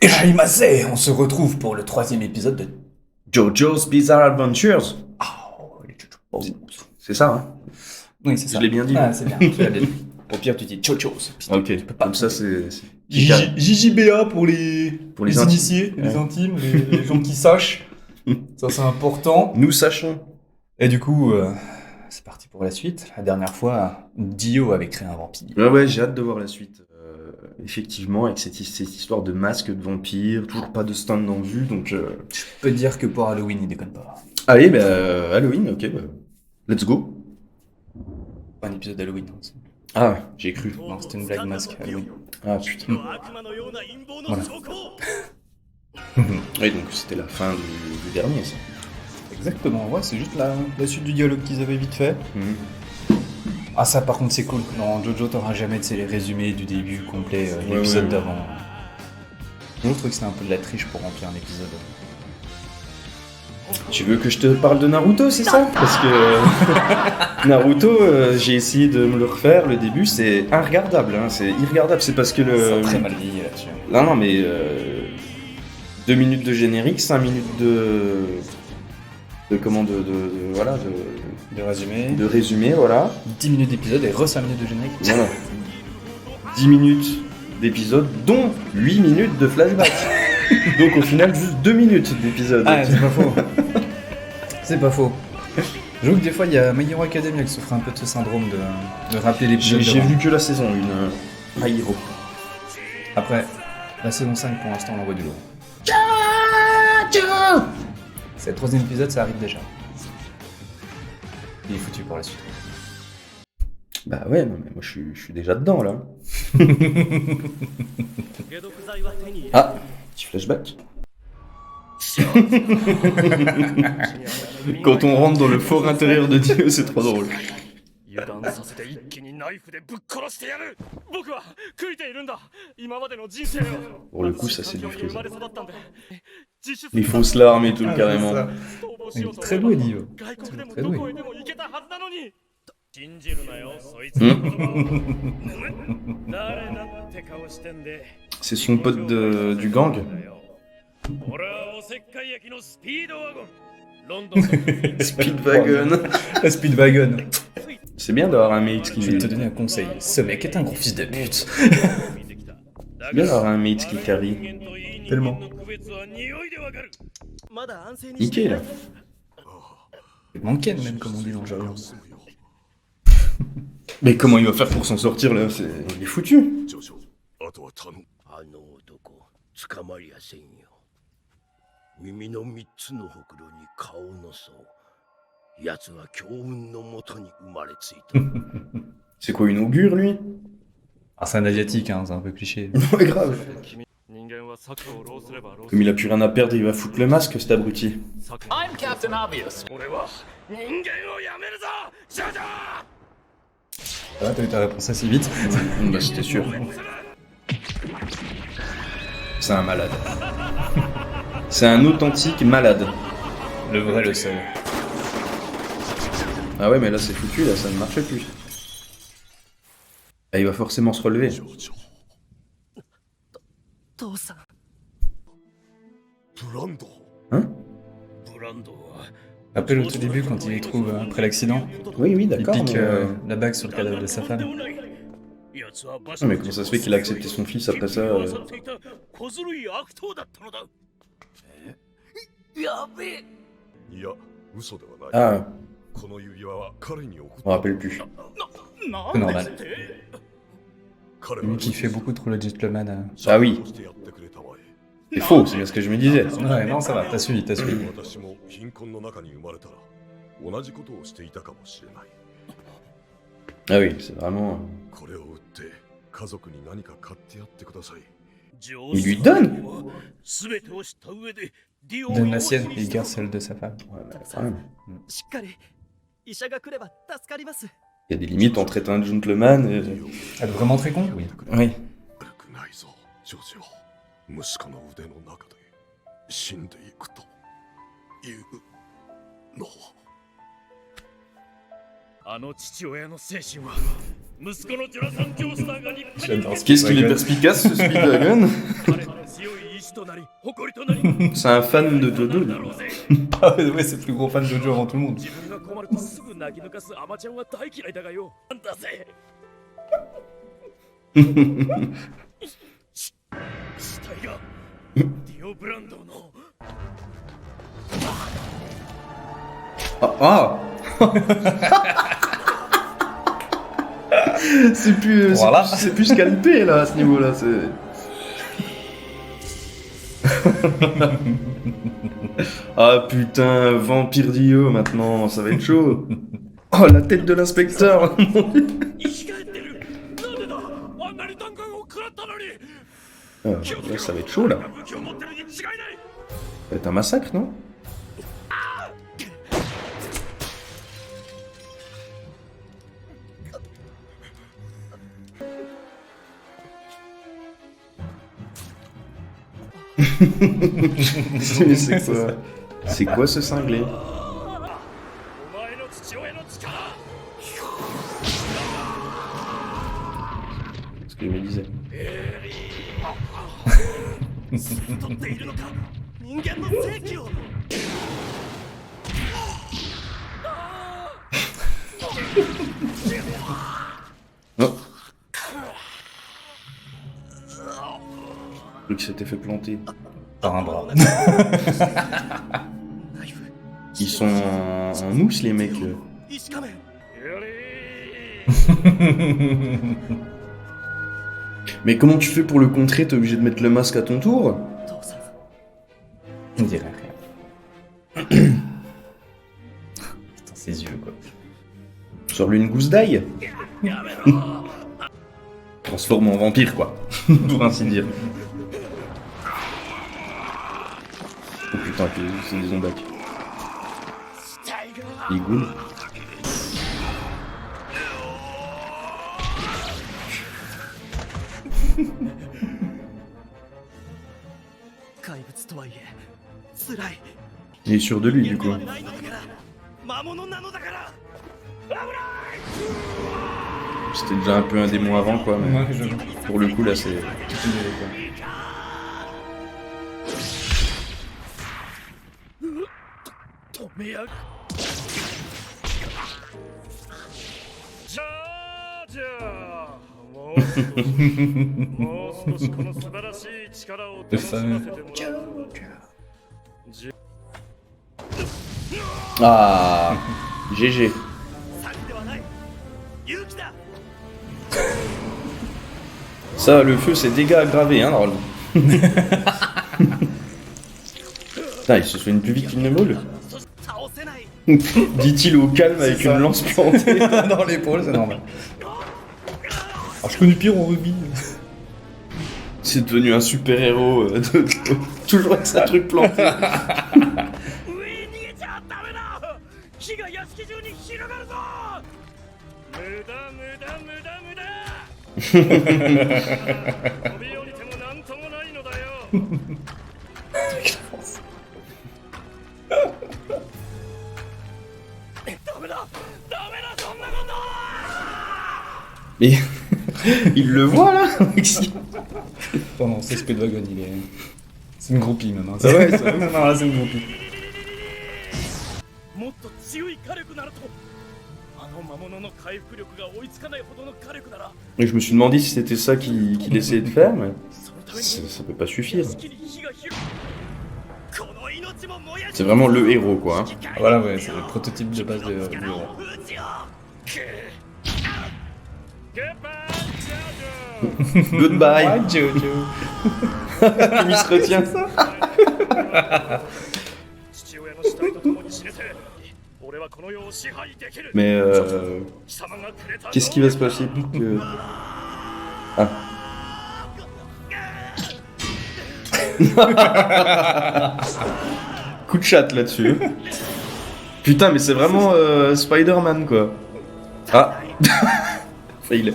Erimaze, on se retrouve pour le 3e épisode de JoJo's Bizarre Adventures. C'est ça, hein? Oui, c'est ça. Je l'ai bien dit. Ah, c'est bien. Tu l'as bien dit. Au pire, tu dis JoJo's. Ok, Tu peux pas. comme ça c'est... JJBA pour les intimes. initiés, les intimes, les gens qui sachent. Ça, c'est important. Nous sachons. Et du coup, c'est parti pour la suite. La dernière fois, Dio avait créé un vampire. Ouais, j'ai hâte de voir la suite. Effectivement, avec cette histoire de masque de vampire, toujours pas de stand en vue, donc... Je peux te dire que pour Halloween, il déconne pas. Allez, bah, Halloween, ok, bah, let's go. Pas un épisode d'Halloween. Hein. Ah, j'ai cru. Non, c'était une blague masque Halloween. Ah, putain. Voilà. Oui, donc c'était la fin du dernier, ça. Exactement, ouais, c'est juste la suite du dialogue qu'ils avaient vite fait. Mhm. Ah, ça par contre, c'est cool. Dans JoJo, t'auras jamais les résumés du début complet, l'épisode d'avant. Je trouve que c'est un peu de la triche pour remplir un épisode. Tu veux que je te parle de Naruto, c'est ça? Parce que Naruto, j'ai essayé de me le refaire, le début, c'est irregardable, hein, c'est irregardable, c'est parce que C'est très mal dit là-dessus. Non, mais 2 minutes de générique, 5 minutes de résumé. De résumé, voilà. 10 minutes d'épisode et 5 minutes de générique. Voilà. 10 minutes d'épisode, dont 8 minutes de flashback. Donc au final, juste 2 minutes d'épisode. Ah, c'est pas faux. C'est pas faux. J'avoue que des fois, il y a My Hero Academia qui souffre un peu de ce syndrome de rappeler l'épisode. J'ai vu que la saison 1, My Hero. Après, la saison 5, pour l'instant, on envoie du lourd. C'est le 3e épisode, ça arrive déjà. Il est foutu pour la suite. Bah ouais, non, mais moi je suis déjà dedans là. Ah, petit flashback. Quand on rentre dans le fort intérieur de Dio, c'est trop drôle. Pour le coup, ça c'est du frisson. Les fausses larmes et tout, carrément. Il est très doué, Dio. Très doué. C'est son pote du gang. Speedwagon. La Speedwagon. C'est bien d'avoir un mate qui... Je vais te donner un conseil. Ce mec est un gros fils de pute. C'est bien d'avoir un mate qui carry. Tellement. Niqué là. Manken même, comme on dit dans le jargon. Mais comment il va faire pour s'en sortir là? Il est foutu. あの男捕まりやせんよ。耳の3つのほくろに顔の層。奴は強運のもとに生まれついた。 C'est quoi, une augure lui? Ah, c'est un asiatique, hein, c'est un peu cliché. Ouais, grave. Comme il a plus rien à perdre, il va foutre le masque, cet abruti. I'm Captain Obvious. 俺は人間をやめるぞ、ジョジョ。 Ah, t'as eu ta réponse assez vite. Bah, c'était sûr. C'est un malade. C'est un authentique malade. Le vrai, le seul. Ah ouais, mais là c'est foutu, là ça ne marche plus. Ah, il va forcément se relever. 父さん。ブランド。 Hein? ブランドは。 Après, au tout début, quand il les trouve après l'accident, Oui, il d'accord. pique Mais, la bague sur le cadavre de sa femme. Ah, mais comment ça se fait qu'il a accepté son fils après ça 小ずるい悪党だったのだ。やべえ。いや、嘘ではない。 Ah, この指輪は彼に送っ je me rappelle plus. C'est normal. 彼 Lui qui fait beaucoup trop le gentleman. Ah oui, してやってくれたまえ。 c'est faux, c'est bien ce que je me disais. Ouais, non, ça va, t'as suivi, t'as suivi. 私も貧困の中に生まれたら同じことをしていたかもしれない。 Ah oui, c'est vraiment... これを売って家族に何か買ってやってください。 Il lui donne. 全てを知った上でディオ Il donne la sienne, il garde celle de sa femme. Ouais, bah, quand même. しっかり医者が来れば助かります。 Il y a des limites entre être un gentleman et... Elle est vraiment très con? Oui. Oui. 悪くないぞ、ジョジョ。息子の腕の中で死んでいくというの。あの父親の精神は息子のジュラサン教師さんが日本に J'adore ce Qu'est-ce qu'il est Speedwagon. perspicace ce Speedwagon. 彼の強い意志となり誇りとなり C'est un fan de Jojo. だろうぜ Ah ouais, c'est le plus gros fan de Jojo avant tout le monde. 自分が困るとすぐ泣き抜かすアマちゃんは大嫌いだがよなんだぜ死体がディオブランドの Ah, c'est plus, Voilà. c'est plus scalpé là à ce niveau-là. C'est... Ah putain, Vampire Dio maintenant, ça va être chaud. Oh la tête de l'inspecteur. 生き返ってるなんでだあんなに弾丸を食らったのに Là, ça va être chaud là. 武器を持ってるに違いない Ça va être un massacre, non? C'est quoi? C'est quoi ce cinglé? お前の父親の力 Ce que je me disais. 取っているのか人間の正気を Oh. Le truc s'était fait planter. Par un bras. Ils sont en mousse les mecs. 石仮面 Mais comment tu fais pour le contrer? T'es obligé de mettre le masque à ton tour? 父さん On dirait rien. Putain, ses yeux quoi. Sors-lui une gousse d'ail. Transforme en vampire quoi. Pour ainsi dire. Oh putain, c'est des zombacs. Les ghouls. 怪物とはいえ辛い Il est sûr de lui du coup. はないのだから魔物なのだから C'était déjà un peu un démon avant quoi, mais Ouais, je... pour le coup là c'est... 止めやがじゃあじゃあもう少しこの素晴らしい力を楽しませてもらう Ah, GG. 詐欺ではない勇気だ Ça, le feu, c'est dégâts aggravés, hein, normalement. Putain, il se soigne plus vite qu'il ne brûle. 倒せない Dit-il au calme avec ça. une lance plantée. dans l'épaule, c'est normal. Alors je connais pire en rugby. C'est devenu un super-héros. Toujours avec sa truc planté. 上へ逃げちゃダメだ火が屋敷中に広がるぞ無駄無駄無駄無駄飛び降りてもなんともないのだよダメだダメだそんなこと Mais il le voit là Alexis. Oh non, c'est Speedwagon, il est... C'est une groupie même. Hein. Ah ouais, c'est vrai. Non, là, c'est une groupie. もっと強い火力ならとあの魔物の回復力が追いつかないほどの火力なら Et je me suis demandé si c'était ça qu'il essayait de faire, mais そのために ça peut pas suffire. 屋敷に火が広この命も燃やし C'est vraiment le héros quoi. Hein. Ah, voilà, ouais, c'est le prototype de base du héros. Goodbye. Ah, Jojo. Comme il se retient. Mais qu'est-ce qui va se passer pour que... Ah. Coup de chatte là-dessus. Putain, mais c'est vraiment Spider-Man quoi. Ah. Fail.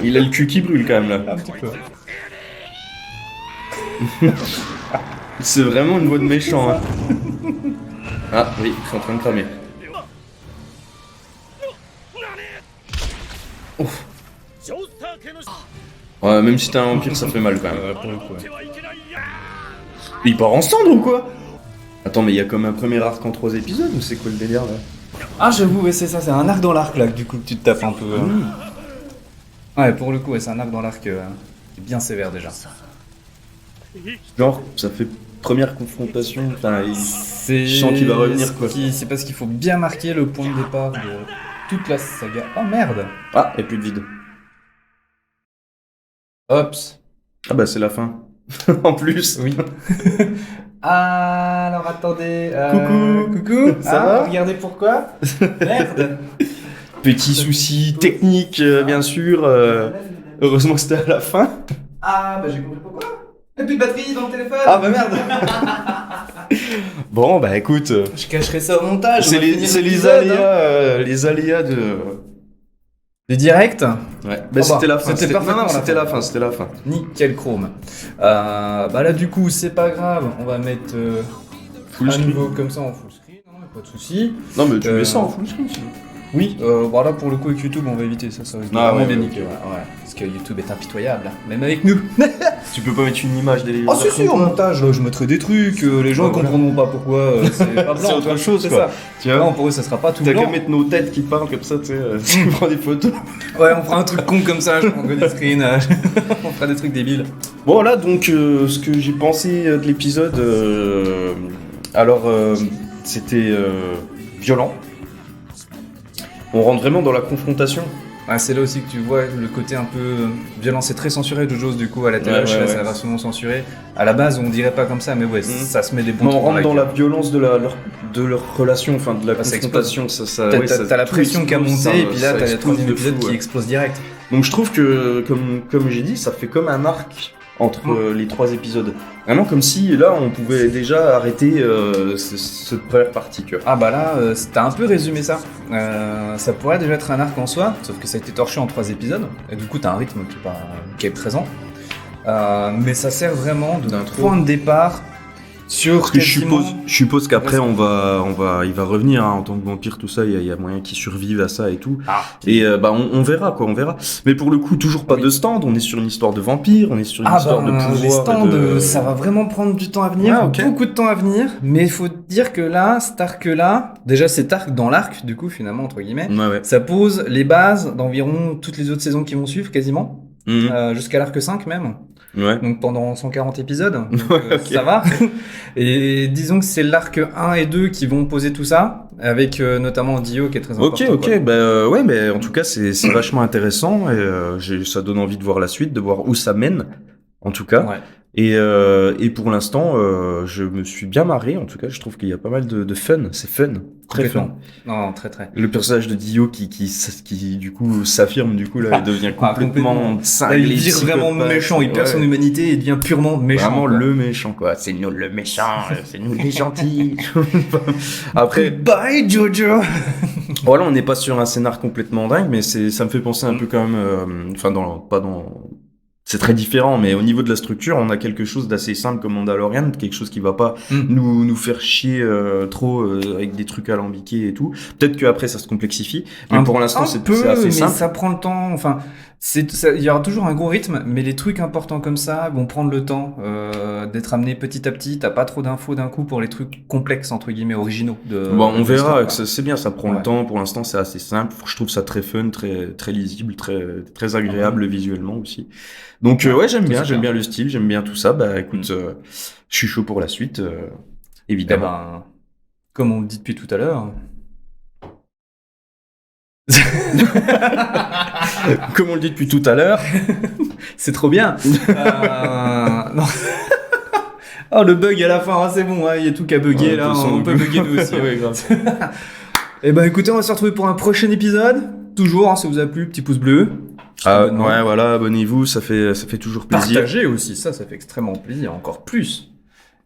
Il a le cul qui brûle quand même là. Un petit peu. C'est vraiment une voix de méchant. Hein. Ah oui, ils sont en train de cramer. Ouf. Ouais, même si t'es un vampire, ça fait mal quand même. Pour le coup, ouais. Ils partent ensemble ou quoi? Attends, mais il y a comme un premier arc en 3 épisodes ou c'est quoi le délire là? Ah, j'avoue, ouais, c'est ça, c'est un arc dans l'arc là, du coup, que tu te tapes un peu. Ouais, pour le coup, ouais, c'est un arc dans l'arc qui est bien sévère déjà. Genre, ça fait première confrontation, enfin, C'est. je sens qu'il va revenir, quoi. C'est parce qu'il faut bien marquer le point de départ de toute la saga. Oh merde! Ah, et plus de vide. Hops! Ah bah c'est la fin. En plus. Oui. Ah, alors attendez. Coucou! Ça va? Regardez pourquoi? Merde! Petit souci technique, bien sûr. Heureusement que c'était à la fin. Ah, bah j'ai compris pourquoi! Et plus de batterie dans le téléphone! Ah bah merde. Bon bah écoute, Je cacherai ça au montage! c'est on va les, finir c'est l'épisode, hein. les aléas de. Le direct? Ouais. Bah c'était la fin. C'était Non, parfaitement non, la c'était fin. la fin, c'était la fin. Nickel chrome. Bah là du coup c'est pas grave, on va mettre Full à screen. nouveau comme ça en full screen, hein, pas de soucis. Non mais tu Euh, mets ça en full screen sinon. Oui, bon là pour le coup avec YouTube on va éviter ça, ça risque de Ah, vraiment ouais, bien ouais, niquer, ok. ouais. Parce que YouTube est impitoyable, même avec nous. Tu peux pas mettre une image des Oh si si, au montage là je mettrai des trucs, les gens Ouais, voilà. comprendront pas pourquoi c'est pas blanc. C'est autre tu vois, chose, c'est quoi. ça. Tu vois, Non pour eux ça sera pas tout t'as blanc. qu'à mettre nos têtes qui parlent comme ça, tu sais, tu prends des photos. Ouais on fera un truc con comme ça, je prendrai des screens, on fera des trucs débiles. Bon là donc ce que j'ai pensé de l'épisode, alors c'était violent. On rentre vraiment dans la confrontation. Ah, c'est là aussi que tu vois le côté un peu violent, c'est très censuré de Jojo's du coup à la télé, Ouais, là ouais, ça ouais. va souvent censuré. À la base on dirait pas comme ça mais ouais ça se met des bons Mais on trucs rentre dans la gueule. violence de leur relation, enfin de la Ah, ça confrontation. Ça, T'as ouais, ça- t'as la tout pression qui a explose, monté ça- et puis là ça t'as le explose troisième de épisode fou, qui ouais. explose direct. Donc je trouve que, comme j'ai dit, ça fait comme un arc entre les 3 épisodes. Vraiment comme si là on pouvait déjà arrêter cette première partie. Tu vois. Ah bah là t'as un peu résumé ça. Ça pourrait déjà être un arc en soi, sauf que ça a été torché en 3 épisodes et du coup t'as un rythme qui est présent. Mais ça sert vraiment de D'intro. point de départ sur Parce que quasiment... je suppose qu'après il va revenir hein, en tant que vampire, tout ça, il y a moyen qu'il survive à ça et tout. Ah. Et bah on verra quoi, on verra. Mais pour le coup, toujours pas Oui. de stand, on est sur une histoire de vampire, on est sur une Ah histoire de bah, pouvoir. les stands, et de... ça va vraiment prendre du temps à venir, Ah, ok. beaucoup de temps à venir, mais il faut dire que là, cet arc-là, déjà cet arc dans l'arc, du coup, finalement, entre guillemets, Ouais, ouais. ça pose les bases d'environ toutes les autres saisons qui vont suivre, quasiment, Mhm. jusqu'à l'arc 5 même, Ouais. donc pendant 140 épisodes, donc, Ouais, ok. ça va. Et disons que c'est l'arc 1 et 2 qui vont poser tout ça, avec notamment Dio qui est très important. Ok, quoi. bah ouais, mais en tout cas c'est vachement intéressant et ça donne envie de voir la suite, de voir où ça mène, en tout cas. Ouais. Et pour l'instant, je me suis bien marré. En tout cas, je trouve qu'il y a pas mal de fun. C'est fun, très fun. Complètement. Non, très très. Le personnage de Dio qui du coup s'affirme du coup là, il devient complètement complètement. cinglé, Là, il vire vraiment psychopathe. méchant, il perd Ouais. son humanité et devient purement méchant. Vraiment quoi. le méchant quoi. C'est nous le méchant, c'est nous les gentils. Après, Bye Jojo. voilà, on n'est pas sur un scénar complètement dingue, mais ça me fait penser un peu quand même, enfin c'est très différent, mais au niveau de la structure, on a quelque chose d'assez simple comme Mandalorian, quelque chose qui va pas nous faire chier trop avec des trucs alambiqués et tout. Peut-être qu'après ça se complexifie, mais pour l'instant c'est assez mais simple. ça prend le temps. Enfin, il y aura toujours un gros rythme, mais les trucs importants comme ça vont prendre le temps d'être amenés petit à petit. T'as pas trop d'infos d'un coup pour les trucs complexes entre guillemets originaux. Bon, on de verra, l'histoire, que c'est bien, ça prend Ouais. le temps. Pour l'instant, c'est assez simple. Je trouve ça très fun, très lisible, très agréable visuellement aussi. Donc ouais, j'aime c'est bien clair. le style, j'aime bien tout ça. Bah écoute, je suis chaud pour la suite, Eh évidemment. ben, comme on le dit depuis tout à l'heure. Comme on le dit depuis tout à l'heure. C'est trop bien. Non. Oh, le bug à la fin, hein, c'est bon, il y a tout qu'à bugger Ouais, là, de toute façon, on peut bugger nous aussi. Ouais, grave. Et ben écoutez, on va se retrouver pour un prochain épisode. Toujours, hein, si ça vous a plu, petit pouce bleu. Petit Ah, abonnement. ouais, voilà, abonnez-vous, ça fait toujours plaisir. Partagez aussi, ça fait extrêmement plaisir, encore plus.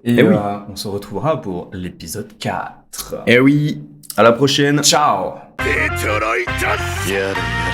Et Eh oui. on se retrouvera pour l'épisode 4. Eh oui, à la prochaine. Ciao. やるやる